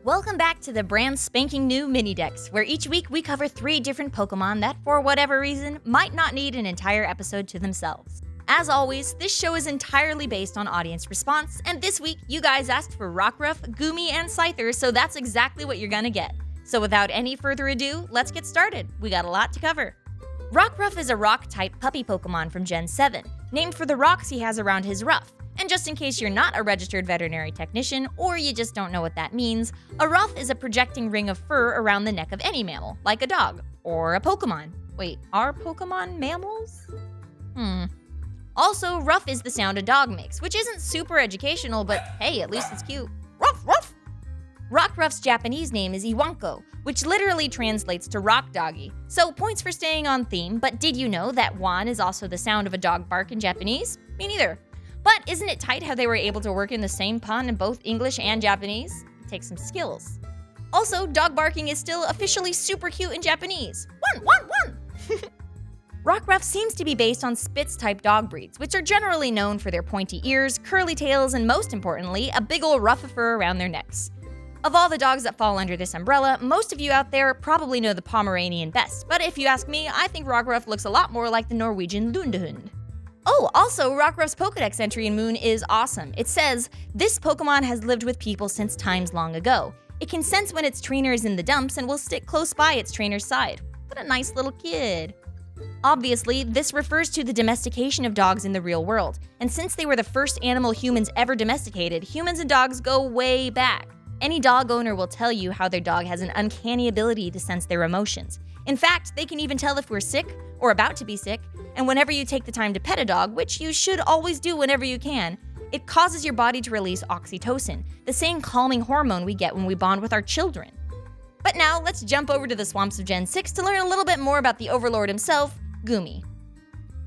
Welcome back to the brand spanking new MiniDex, where each week we cover 3 different Pokemon that, for whatever reason, might not need an entire episode to themselves. As always, this show is entirely based on audience response, and this week you guys asked for Rockruff, Goomy, and SCYTHER'S, so that's exactly what you're gonna get. So without any further ado, let's get started. We got a lot to cover. Rockruff is a rock-type puppy Pokemon from Gen 7, named for the rocks he has around his ruff. And just in case you're not a registered veterinary technician, or you just don't know what that means, a ruff is a projecting ring of fur around the neck of any mammal, like a dog, or a Pokemon. Wait, are Pokemon mammals? Also, ruff is the sound a dog makes, which isn't super educational, but hey, at least it's cute. Ruff, ruff! Rockruff's Japanese name is Iwanko, which literally translates to rock doggy. So points for staying on theme, but did you know that wan is also the sound of a dog bark in Japanese? Me neither. But isn't it tight how they were able to work in the same pun in both English and Japanese? It takes some skills. Also, dog barking is still officially super cute in Japanese. One, one, one! Rockruff seems to be based on Spitz-type dog breeds, which are generally known for their pointy ears, curly tails, and most importantly, a big ol' ruff of fur around their necks. Of all the dogs that fall under this umbrella, most of you out there probably know the Pomeranian best, but if you ask me, I think Rockruff looks a lot more like the Norwegian Lundehund. Oh, also, Rockruff's Pokedex entry in Moon is awesome. It says, "This Pokemon has lived with people since times long ago. It can sense when its trainer is in the dumps and will stick close by its trainer's side." What a nice little kid. Obviously, this refers to the domestication of dogs in the real world, and since they were the first animal humans ever domesticated, humans and dogs go way back. Any dog owner will tell you how their dog has an uncanny ability to sense their emotions. In fact, they can even tell if we're sick or about to be sick, and whenever you take the time to pet a dog, which you should always do whenever you can, it causes your body to release oxytocin, the same calming hormone we get when we bond with our children. But now, let's jump over to the swamps of Gen 6 to learn a little bit more about the overlord himself, Goomy.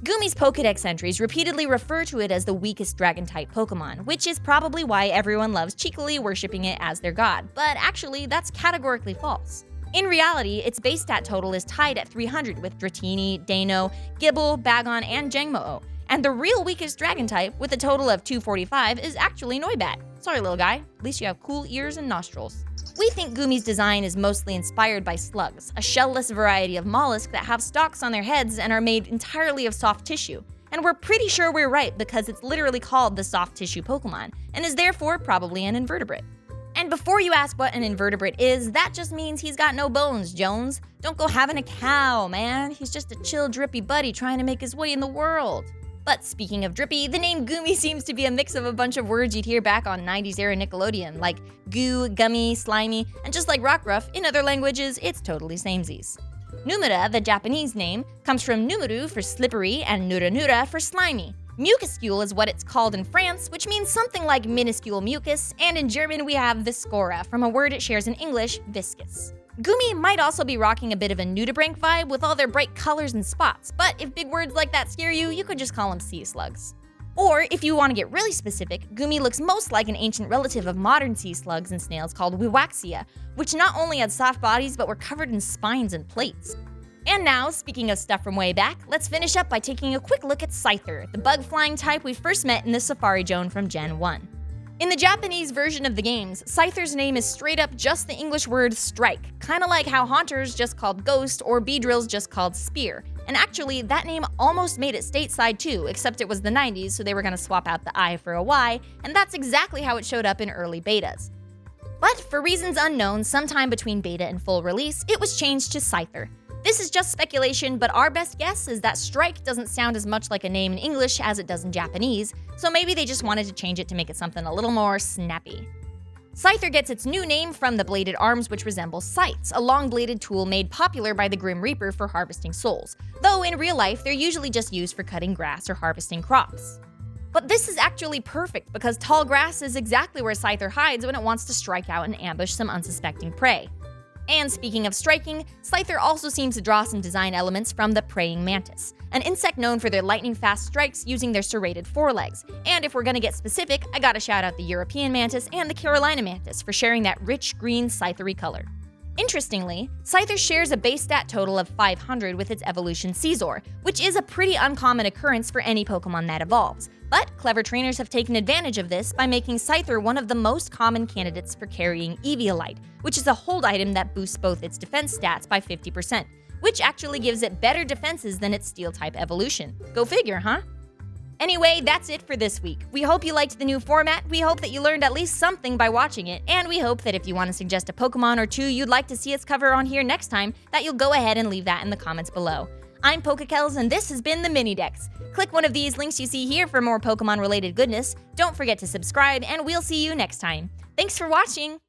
Goomy's Pokedex entries repeatedly refer to it as the weakest dragon-type Pokemon, which is probably why everyone loves cheekily worshipping it as their god, but actually, that's categorically false. In reality, its base stat total is tied at 300 with Dratini, Dano, Gible, Bagon, and Jangmo-o, and the real weakest dragon type, with a total of 245, is actually Noibat. Sorry, little guy, at least you have cool ears and nostrils. We think Goomy's design is mostly inspired by slugs, a shell-less variety of mollusk that have stalks on their heads and are made entirely of soft tissue. And we're pretty sure we're right because it's literally called the soft tissue Pokemon, and is therefore probably an invertebrate. And before you ask what an invertebrate is, that just means he's got no bones, Jones. Don't go having a cow, man. He's just a chill, drippy buddy trying to make his way in the world. But speaking of drippy, the name Goomy seems to be a mix of a bunch of words you'd hear back on 90s era Nickelodeon, like goo, gummy, slimy, and just like Rockruff, in other languages, it's totally samesies. Numura, the Japanese name, comes from numuru for slippery and nura for slimy. Mucuscule is what it's called in France, which means something like minuscule mucus, and in German we have viscora, from a word it shares in English, viscous. Goomy might also be rocking a bit of a nudibranch vibe with all their bright colors and spots, but if big words like that scare you, you could just call them sea slugs. Or, if you want to get really specific, Goomy looks most like an ancient relative of modern sea slugs and snails called Wiwaxia, which not only had soft bodies but were covered in spines and plates. And now, speaking of stuff from way back, let's finish up by taking a quick look at SCYTHER, the bug-flying type we first met in the Safari Zone from Gen 1. In the Japanese version of the games, SCYTHER'S name is straight up just the English word strike, kinda like how Haunter's just called Ghost or Beedrill's just called Spear. And actually, that name almost made it stateside too, except it was the 90s, so they were gonna swap out the I for a Y, and that's exactly how it showed up in early betas. But for reasons unknown, sometime between beta and full release, it was changed to SCYTHER. This is just speculation, but our best guess is that strike doesn't sound as much like a name in English as it does in Japanese, so maybe they just wanted to change it to make it something a little more snappy. SCYTHER gets its new name from the bladed arms which resemble scythes, a long-bladed tool made popular by the Grim Reaper for harvesting souls, though in real life they're usually just used for cutting grass or harvesting crops. But this is actually perfect because tall grass is exactly where SCYTHER hides when it wants to strike out and ambush some unsuspecting prey. And speaking of striking, SCYTHER also seems to draw some design elements from the praying mantis, an insect known for their lightning-fast strikes using their serrated forelegs. And if we're gonna get specific, I gotta shout out the European mantis and the Carolina mantis for sharing that rich green SCYTHER-y color. Interestingly, Scyther shares a base stat total of 500 with its evolution Scizor, which is a pretty uncommon occurrence for any Pokemon that evolves. But clever trainers have taken advantage of this by making Scyther one of the most common candidates for carrying Eviolite, which is a hold item that boosts both its defense stats by 50%, which actually gives it better defenses than its Steel-type evolution. Go figure, huh? Anyway, that's it for this week. We hope you liked the new format, we hope that you learned at least something by watching it, and we hope that if you want to suggest a Pokemon or two you'd like to see us cover on here next time, that you'll go ahead and leave that in the comments below. I'm PokeKellz, and this has been the MiniDex. Click one of these links you see here for more Pokemon-related goodness. Don't forget to subscribe, and we'll see you next time. Thanks for watching!